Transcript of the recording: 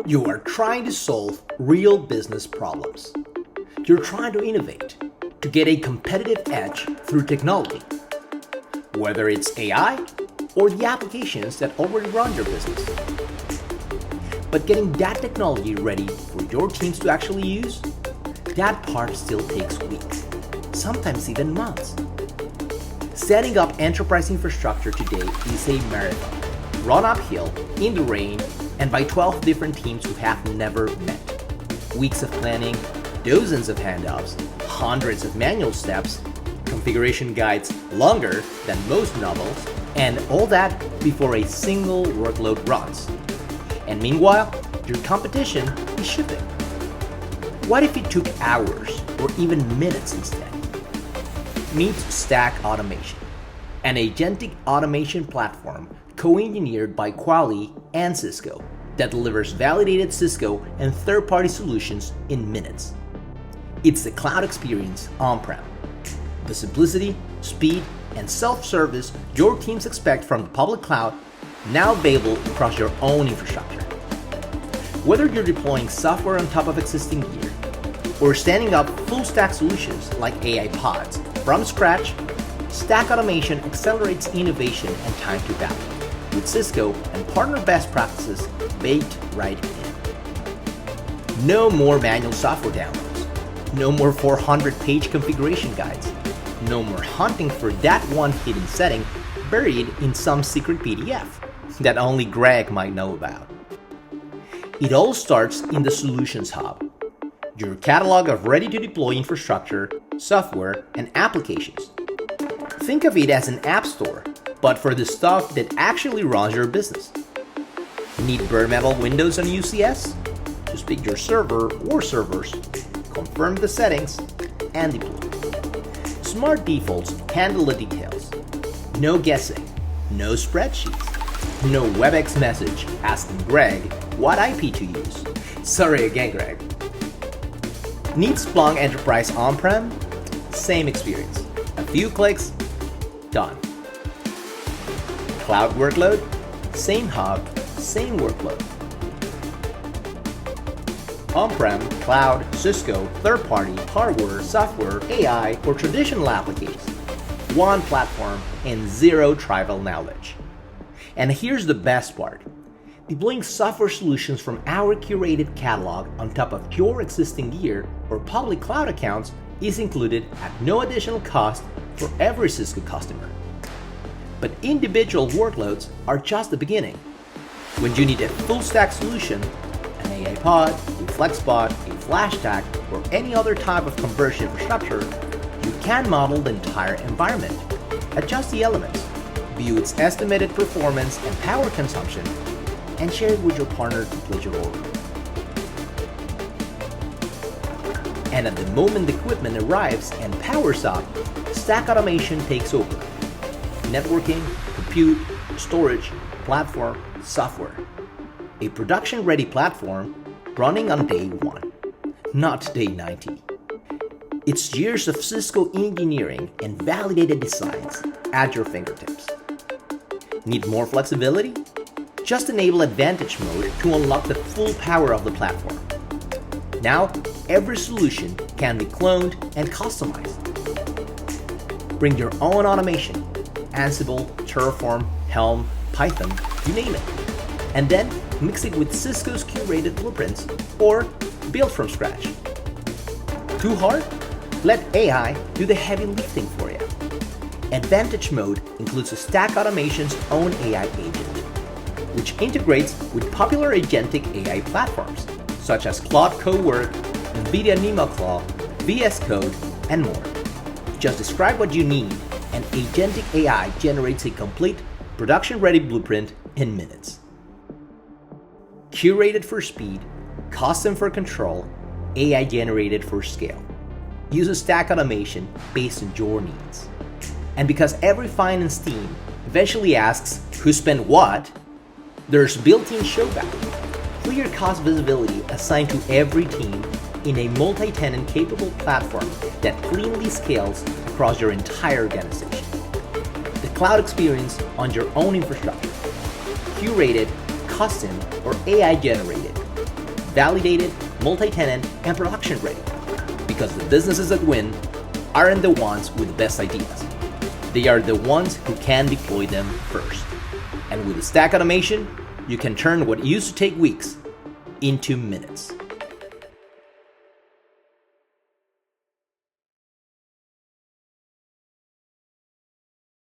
You are trying to solve real business problems. You're trying to innovate, to get a competitive edge through technology. Whether it's AI or the applications that already run your business. But getting that technology ready for your teams to actually use, that part still takes weeks, sometimes even months. Setting up enterprise infrastructure today is a marathon, run uphill, in the rain, and by 12 different teams who have never met. Weeks of planning, dozens of handoffs, hundreds of manual steps, configuration guides longer than most novels, and all that before a single workload runs. And meanwhile, your competition is shipping. What if it took hours or even minutes instead? Meet Stack Automation, an agentic automation platform co-engineered by Quali and Cisco that delivers validated Cisco and third-party solutions in minutes. It's the cloud experience on-prem. The simplicity, speed, and self-service your teams expect from the public cloud, now available across your own infrastructure. Whether you're deploying software on top of existing gear, or standing up full-stack solutions like AI pods from scratch, Stack Automation accelerates innovation and time to value, with Cisco and partner best practices baked right in. No more manual software downloads. No more 400-page configuration guides. No more hunting for that one hidden setting buried in some secret PDF that only Greg might know about. It all starts in the Solutions Hub, your catalog of ready-to-deploy infrastructure, software, and applications. Think of it as an app store, but for the stuff that actually runs your business. Need bare metal windows on UCS? Just pick your server or servers, confirm the settings, and deploy. Smart defaults handle the details. No guessing, no spreadsheets, no WebEx message asking Greg what IP to use. Sorry again, Greg. Need Splunk Enterprise on-prem? Same experience. A few clicks, done. Cloud workload? Same hub, same workload. On-prem, cloud, Cisco, third-party, hardware, software, AI, or traditional applications. One platform and zero tribal knowledge. And here's the best part. Deploying software solutions from our curated catalog on top of your existing gear or public cloud accounts is included at no additional cost for every Cisco customer. But individual workloads are just the beginning. When you need a full-stack solution, an AI pod, a FlexPod, a flash stack, or any other type of converged infrastructure, you can model the entire environment, adjust the elements, view its estimated performance and power consumption, and share it with your partner to place your order. And at the moment the equipment arrives and powers up, Stack Automation takes over. Networking, compute, storage, platform, software. A production-ready platform running on day 1, not day 90. It's years of Cisco engineering and validated designs at your fingertips. Need more flexibility? Just enable Advantage Mode to unlock the full power of the platform. Now, every solution can be cloned and customized. Bring your own automation, Ansible, Terraform, Helm, Python, you name it. And then mix it with Cisco's curated blueprints or build from scratch. Too hard? Let AI do the heavy lifting for you. Advantage Mode includes a Stack Automation's own AI agent, which integrates with popular agentic AI platforms, such as Claude Cowork, NVIDIA NemoClaw, VS Code, and more. Just describe what you need, and agentic AI generates a complete, production-ready blueprint in minutes. Curated for speed, custom for control, AI generated for scale. Use a Stack Automation based on your needs. And because every finance team eventually asks who spent what, there's built-in showback, clear cost visibility assigned to every team in a multi-tenant capable platform that cleanly scales across your entire organization. The cloud experience on your own infrastructure, curated, custom, or AI generated, validated, multi-tenant, and production ready. Because the businesses that win aren't the ones with the best ideas. They are the ones who can deploy them first. And with Stack Automation, you can turn what used to take weeks into minutes.